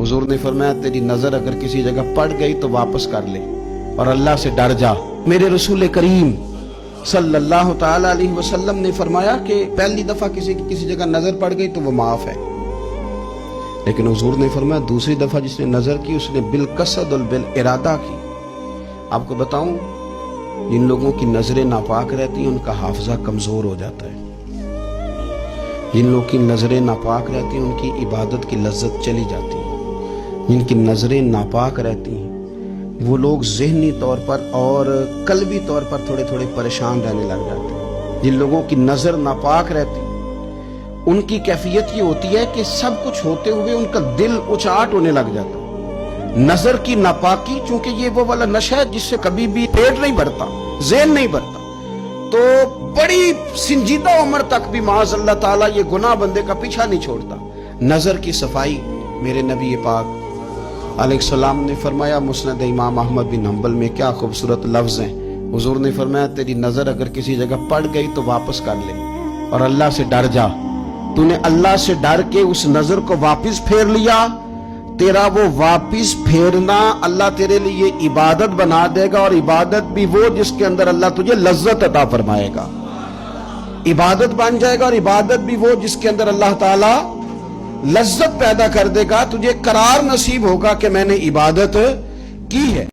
हुजूर ने फरमाया तेरी नजर अगर किसी जगह पड़ गई तो वापस कर ले और अल्लाह से डर जा। मेरे रसूल करीम सल्लल्लाहु ताला अलैहि वसल्लम ने फरमाया कि पहली दफा किसी की किसी जगह नजर पड़ गई तो वो माफ है, लेकिन हुजूर ने फरमाया दूसरी दफा जिसने नजर की उसने बिल कसद और बिल इरादा की। आपको बताऊं, जिन लोगों की नजरें नापाक रहती हैं उनका हाफजा कमजोर हो जाता है। जिन लोगों की नजरें नापाक रहती हैं उनकी इबादत की लज्जत चली जाती है। जिनकी नजरें नापाक रहती हैं वो लोग ज़हनी तौर पर और कल्बी तौर पर थोड़े थोड़े परेशान रहने लग जाते हैं। जिन लोगों की नजर नापाक रहती है उनकी कैफियत ये होती है कि सब कुछ होते हुए उनका दिल उचाट होने लग जाता है। नजर की नापाकी, चूंकि ये वो वाला नशा है जिससे कभी भी पेट नहीं भरता, ज़हन नहीं भरता, तो बड़ी संजीदा उम्र तक भी माज़ अल्लाह ताला ये गुनाह बंदे का पीछा नहीं छोड़ता। नजर की सफाई, मेरे नबी पाक अलैहिस्सलाम ने फरमाया, मुस्नद इमाम अहमद बिन हंबल में क्या खूबसूरत लफ्ज हैं। हुजूर ने फरमाया तेरी नजर अगर किसी जगह पड़ गई तो वापस कर ले और अल्लाह से डर जा। तूने अल्लाह से डर के उस नजर को वापस फेर लिया, तेरा वो वापस फेरना अल्लाह तेरे लिए इबादत बना देगा, और इबादत भी वो जिसके अंदर अल्लाह तुझे लज्जत अता फरमाएगा। इबादत बन जाएगा और इबादत भी वो जिसके अंदर अल्लाह ताला लज्जत पैदा कर देगा। तुझे करार नसीब होगा कि मैंने इबादत की है।